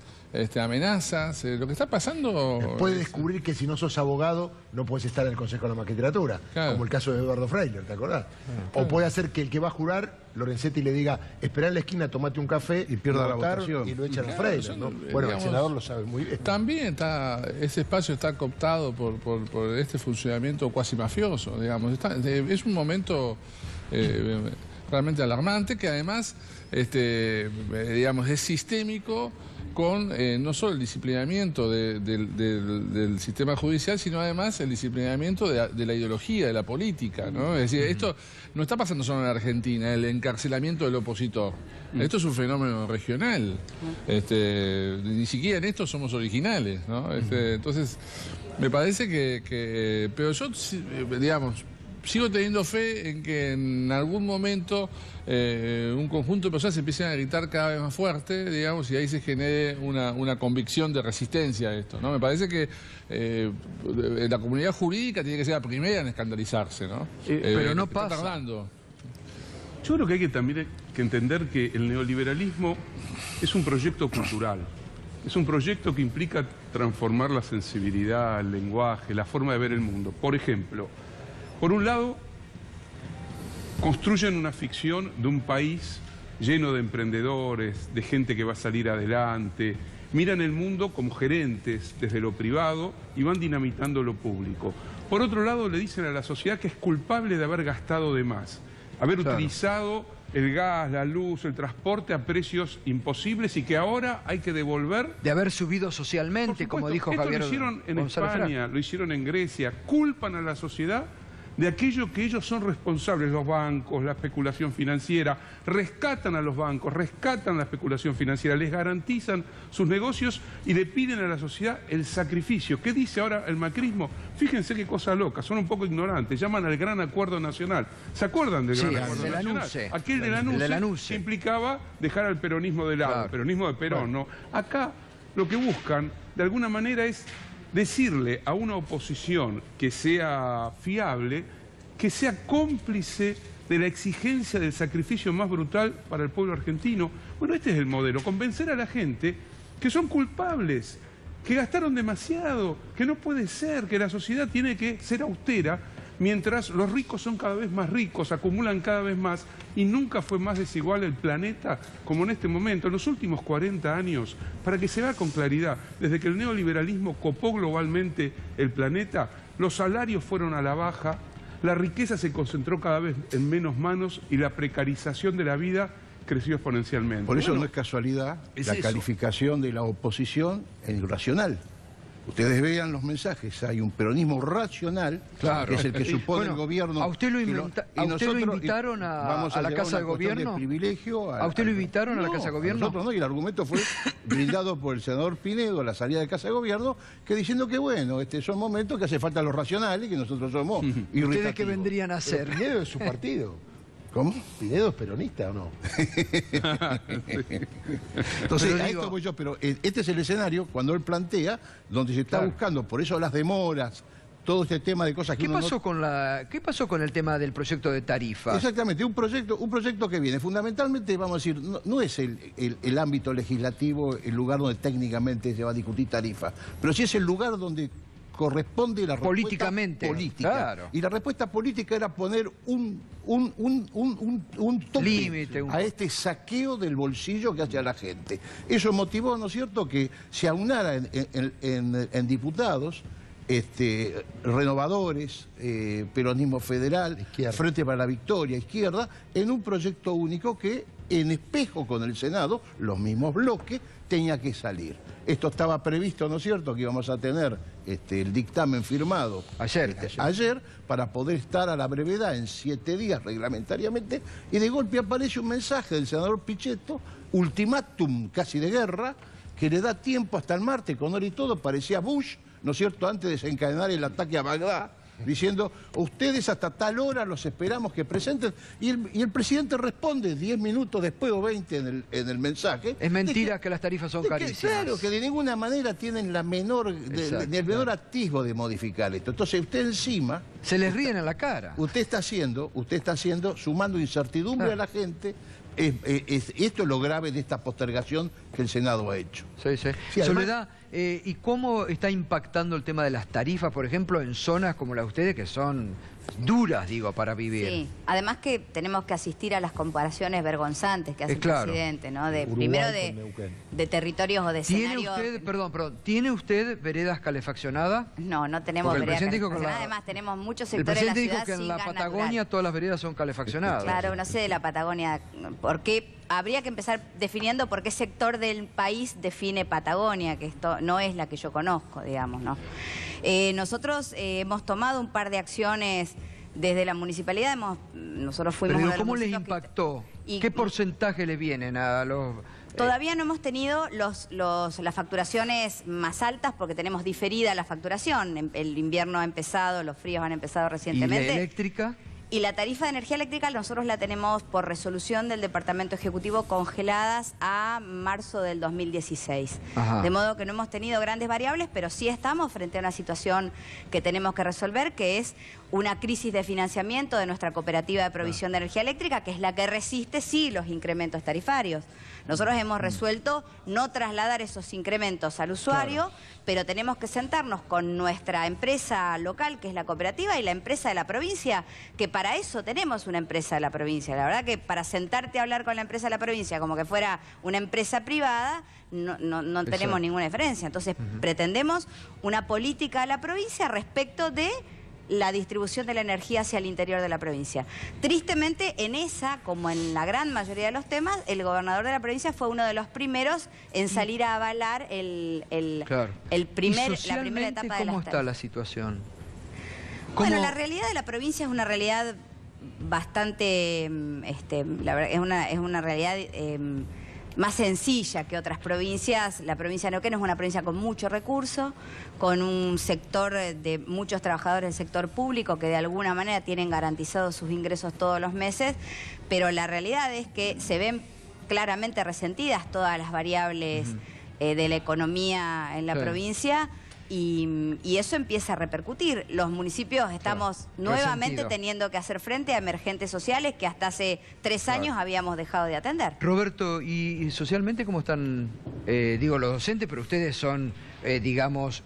amenazas. Lo que está pasando... Puede descubrir que si no sos abogado no puedes estar en el Consejo de la Magistratura, como el caso de Eduardo Freiler, ¿te acordás? O puede hacer que el que va a jurar, Lorenzetti, le diga, esperá en la esquina, tomate un café y pierda la votación y lo echan a Freiler, ¿no? Bueno, el senador lo sabe muy bien. También ese espacio está cooptado por este funcionamiento cuasi mafioso, digamos. Es un momento realmente alarmante, que además digamos, es sistémico con no solo el disciplinamiento del sistema judicial, sino además el disciplinamiento de la ideología, de la política, ¿no? Es decir, esto no está pasando solo en Argentina, el encarcelamiento del opositor. Esto es un fenómeno regional. Ni siquiera en esto somos originales, ¿no? Entonces, me parece que... Pero yo, digamos... Sigo teniendo fe en que en algún momento un conjunto de personas empiecen a gritar cada vez más fuerte, digamos, y ahí se genere una convicción de resistencia a esto, ¿no? Me parece que la comunidad jurídica tiene que ser la primera en escandalizarse, ¿no? Pero no pasa. Está tardando. Yo creo que hay que también que entender que el neoliberalismo es un proyecto cultural. Es un proyecto que implica transformar la sensibilidad, el lenguaje, la forma de ver el mundo. Por ejemplo, por un lado, construyen una ficción de un país lleno de emprendedores, de gente que va a salir adelante, miran el mundo como gerentes desde lo privado y van dinamitando lo público. Por otro lado, le dicen a la sociedad que es culpable de haber gastado de más, haber utilizado el gas, la luz, el transporte a precios imposibles y que ahora hay que devolver. De haber subido socialmente, como dijo Javier. Esto lo hicieron en González España, Fraga. lo hicieron en Grecia, culpan a la sociedad de aquello que ellos son responsables, los bancos, la especulación financiera, rescatan a los bancos, rescatan la especulación financiera, les garantizan sus negocios y le piden a la sociedad el sacrificio. ¿Qué dice ahora el macrismo? Fíjense qué cosa loca, son un poco ignorantes, llaman al Gran Acuerdo Nacional. ¿Se acuerdan del Gran Acuerdo de Nacional? Lanuse. Aquel de Lanuse, que implicaba dejar al peronismo de lado, el peronismo de Perón, ¿no? Acá lo que buscan, de alguna manera, es decirle a una oposición que sea fiable, que sea cómplice de la exigencia del sacrificio más brutal para el pueblo argentino. Bueno, este es el modelo, convencer a la gente que son culpables, que gastaron demasiado, que no puede ser, que la sociedad tiene que ser austera, mientras los ricos son cada vez más ricos, acumulan cada vez más, y nunca fue más desigual el planeta como en este momento. En los últimos 40 años, para que se vea con claridad, desde que el neoliberalismo copó globalmente el planeta, los salarios fueron a la baja, la riqueza se concentró cada vez en menos manos y la precarización de la vida creció exponencialmente. Por eso no es casualidad la calificación de la oposición en irracional. Ustedes vean los mensajes, hay un peronismo racional, que es el que supone el gobierno. ¿A usted lo invitaron a la Casa de Gobierno? ¿A usted lo invitaron a la Casa de Gobierno? Nosotros no, y el argumento fue brindado por el senador Pinedo a la salida de Casa de Gobierno, que diciendo que bueno, son momentos que hace falta los racionales y que nosotros somos irritativos. ¿Ustedes qué vendrían a hacer? Pero Pinedo es su partido. ¿Cómo? ¿Pinedo es peronista o no? Entonces, a esto voy yo, pero este es el escenario cuando él plantea, donde se está buscando, por eso las demoras, todo este tema de cosas que ¿Qué pasó con el tema del proyecto de tarifas? Exactamente, un proyecto que viene, fundamentalmente, vamos a decir, no es el ámbito legislativo el lugar donde técnicamente se va a discutir tarifa, pero sí es el lugar donde corresponde la respuesta política. Claro. Y la respuesta política era poner un tope límite, a este saqueo del bolsillo que hace a la gente. Eso motivó, ¿no es cierto?, que se aunara en diputados renovadores, peronismo federal, Frente para la Victoria, izquierda, en un proyecto único que, en espejo con el Senado, los mismos bloques, tenía que salir. Esto estaba previsto, ¿no es cierto?, que íbamos a tener el dictamen firmado ayer para poder estar a la brevedad en 7 días reglamentariamente, y de golpe aparece un mensaje del senador Pichetto, ultimátum casi de guerra, que le da tiempo hasta el martes, con hora y todo, parecía Bush, ¿no es cierto?, antes de desencadenar el ataque a Bagdad, diciendo, ustedes hasta tal hora los esperamos que presenten, y el presidente responde 10 minutos después o 20 en el mensaje. Es mentira que las tarifas son carísimas. Claro, que de ninguna manera tienen ni el menor atisbo de modificar esto. Entonces usted encima... Se les ríen en la cara. Usted está haciendo, sumando incertidumbre a la gente. Esto es lo grave de esta postergación que el Senado ha hecho. Sí. Soledad, ¿y cómo está impactando el tema de las tarifas, por ejemplo, en zonas como la de ustedes, que son duras, digo, para vivir? Sí, además que tenemos que asistir a las comparaciones vergonzantes que hace el presidente, ¿no? Primero de territorios o de escenarios... ¿Tiene usted veredas calefaccionadas? No tenemos veredas calefaccionadas. Además, tenemos muchos sectores de la ciudad. El presidente dijo que en la Patagonia todas las veredas son calefaccionadas. Claro, no sé de la Patagonia, porque habría que empezar definiendo por qué sector del país define Patagonia, que esto no es la que yo conozco, digamos, ¿no? Nosotros hemos tomado un par de acciones desde la municipalidad, nosotros fuimos... Pero ¿cómo les impactó? ¿Qué porcentaje le vienen a los...? Todavía no hemos tenido las facturaciones más altas porque tenemos diferida la facturación. El invierno ha empezado, los fríos han empezado recientemente. ¿Y la eléctrica? Y la tarifa de energía eléctrica nosotros la tenemos por resolución del Departamento Ejecutivo congeladas a marzo del 2016. Ajá. De modo que no hemos tenido grandes variables, pero sí estamos frente a una situación que tenemos que resolver, que es una crisis de financiamiento de nuestra cooperativa de provisión de energía eléctrica, que es la que resiste, sí, los incrementos tarifarios. Nosotros hemos resuelto no trasladar esos incrementos al usuario, pero tenemos que sentarnos con nuestra empresa local, que es la cooperativa, y la empresa de la provincia, que para eso tenemos una empresa de la provincia. La verdad que para sentarte a hablar con la empresa de la provincia como que fuera una empresa privada, no tenemos ninguna diferencia. Entonces pretendemos una política de la provincia respecto de la distribución de la energía hacia el interior de la provincia. Tristemente, en esa, como en la gran mayoría de los temas, el gobernador de la provincia fue uno de los primeros en salir a avalar la primera etapa de ¿Cómo está la situación? Bueno, la realidad de la provincia es una realidad bastante, la verdad, es una realidad más sencilla que otras provincias. La provincia de Neuquén es una provincia con mucho recurso, con un sector de muchos trabajadores del sector público que de alguna manera tienen garantizados sus ingresos todos los meses, pero la realidad es que se ven claramente resentidas todas las variables de la economía en la provincia. Y eso empieza a repercutir. Los municipios estamos nuevamente teniendo que hacer frente a emergentes sociales que hasta hace 3 años habíamos dejado de atender. Roberto, ¿y socialmente cómo están, digo, los docentes, pero ustedes son, digamos,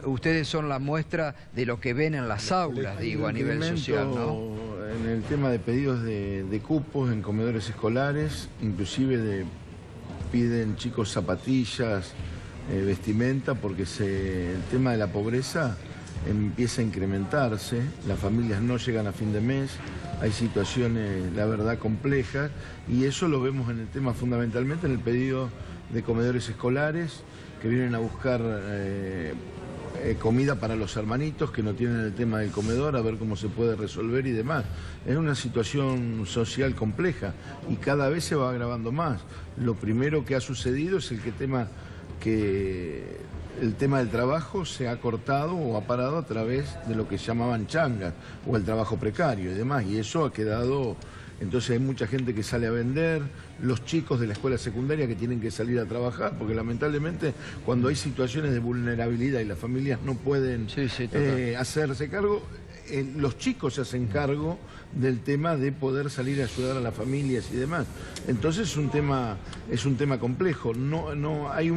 ustedes son la muestra de lo que ven en las aulas, digo, a nivel social, ¿no? En el tema de pedidos de cupos en comedores escolares, inclusive piden chicos zapatillas, vestimenta, porque el tema de la pobreza empieza a incrementarse, las familias no llegan a fin de mes, hay situaciones, la verdad, complejas, y eso lo vemos en el tema fundamentalmente en el pedido de comedores escolares que vienen a buscar comida para los hermanitos que no tienen el tema del comedor, a ver cómo se puede resolver y demás. Es una situación social compleja y cada vez se va agravando más. Lo primero que ha sucedido es que el tema del trabajo se ha cortado o ha parado a través de lo que llamaban changas o el trabajo precario y demás, y eso ha quedado. Entonces hay mucha gente que sale a vender, los chicos de la escuela secundaria que tienen que salir a trabajar, porque lamentablemente cuando hay situaciones de vulnerabilidad y las familias no pueden hacerse cargo, los chicos se hacen cargo del tema de poder salir a ayudar a las familias y demás. Entonces es un tema complejo. No hay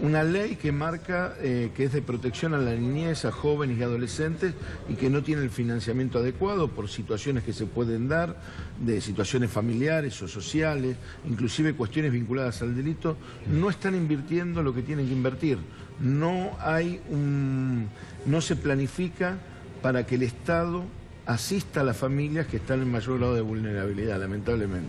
una ley que marca que es de protección a la niñez, a jóvenes y adolescentes, y que no tiene el financiamiento adecuado por situaciones que se pueden dar, de situaciones familiares o sociales, inclusive cuestiones vinculadas al delito. No están invirtiendo lo que tienen que invertir. No se planifica para que el Estado asista a las familias que están en mayor grado de vulnerabilidad, lamentablemente.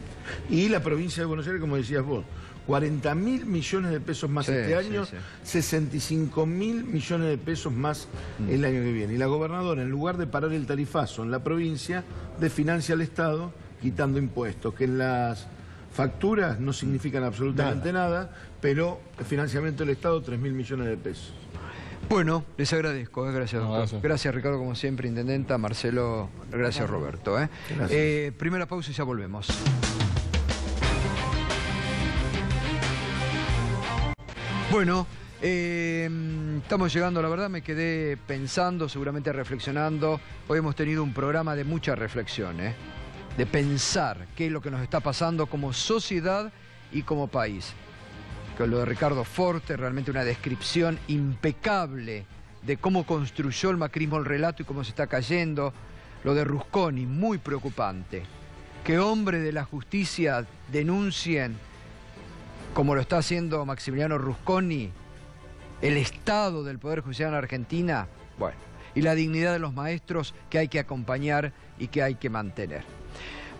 Y la provincia de Buenos Aires, como decías vos, 40.000 millones de pesos más este año, 65.000 millones de pesos más el año que viene. Y la gobernadora, en lugar de parar el tarifazo en la provincia, desfinancia al Estado quitando impuestos, que en las facturas no significan absolutamente nada, pero el financiamiento del Estado, 3.000 millones de pesos. Bueno, les agradezco, gracias, doctor. Gracias, Ricardo, como siempre, intendenta. Marcelo, gracias, Roberto. Gracias. Primera pausa y ya volvemos. Bueno, estamos llegando, la verdad me quedé pensando, seguramente reflexionando. Hoy hemos tenido un programa de mucha reflexión, de pensar qué es lo que nos está pasando como sociedad y como país. Con lo de Ricardo Forte, realmente una descripción impecable de cómo construyó el macrismo el relato y cómo se está cayendo. Lo de Rusconi, muy preocupante. Que hombres de la justicia denuncien, como lo está haciendo Maximiliano Rusconi, el estado del Poder Judicial en Argentina, bueno, y la dignidad de los maestros que hay que acompañar y que hay que mantener.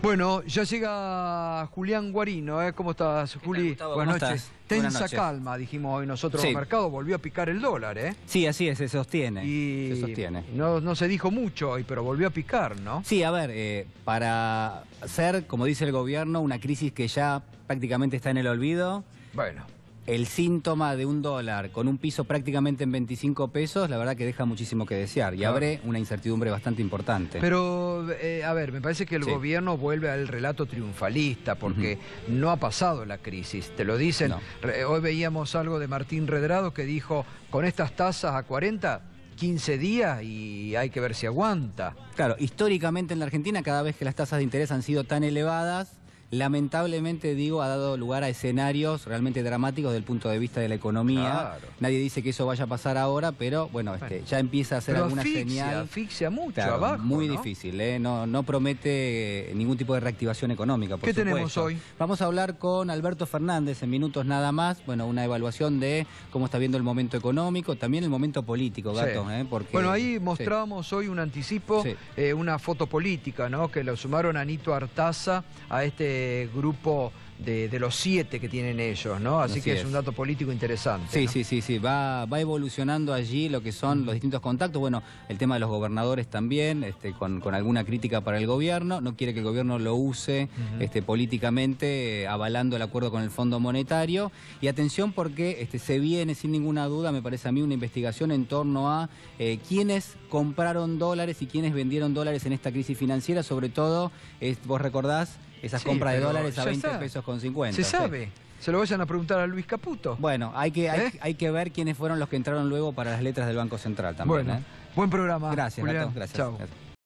Bueno, ya llega Julián Guarino, ¿Cómo estás, Juli? Gustavo, Buenas ¿cómo noches. estás? Tensa calma, dijimos hoy nosotros en el mercado, volvió a picar el dólar, Sí, así es, se sostiene. Se sostiene. No se dijo mucho hoy, pero volvió a picar, ¿no? Sí, a ver, para hacer, como dice el gobierno, una crisis que ya prácticamente está en el olvido. Bueno. el síntoma de un dólar con un piso prácticamente en 25 pesos, la verdad que deja muchísimo que desear y abre una incertidumbre bastante importante. Pero, a ver, me parece que el gobierno vuelve al relato triunfalista porque no ha pasado la crisis, te lo dicen. No. Hoy veíamos algo de Martín Redrado que dijo, con estas tasas a 40, 15 días y hay que ver si aguanta. Claro, históricamente en la Argentina, cada vez que las tasas de interés han sido tan elevadas, lamentablemente, digo, ha dado lugar a escenarios realmente dramáticos desde el punto de vista de la economía. Claro. Nadie dice que eso vaya a pasar ahora, pero bueno, ya empieza a ser alguna señal. Asfixia mucho Claro, abajo, muy ¿no? difícil, no promete ningún tipo de reactivación económica, por ¿Qué supuesto. tenemos hoy? Vamos a hablar con Alberto Fernández en minutos nada más. Bueno, una evaluación de cómo está viendo el momento económico, también el momento político, Gato. Sí. Porque, bueno, ahí mostrábamos hoy un anticipo, una foto política, ¿no? Que lo sumaron a Nito Artaza a este grupo de los 7 que tienen ellos, ¿no? Así que es un dato político interesante. Sí, ¿no? sí, va evolucionando allí lo que son los distintos contactos. Bueno, el tema de los gobernadores también, con alguna crítica para el gobierno. No quiere que el gobierno lo use políticamente, avalando el acuerdo con el Fondo Monetario. Y atención porque se viene sin ninguna duda, me parece a mí, una investigación en torno a quiénes compraron dólares y quiénes vendieron dólares en esta crisis financiera. Sobre todo, vos recordás, esas compras de dólares a 20 pesos con 50. Se sabe. Se lo vayan a preguntar a Luis Caputo. Bueno, hay que ver quiénes fueron los que entraron luego para las letras del Banco Central también. Bueno, buen programa. Gracias, Julián. Gato. Gracias. Chao. Gracias.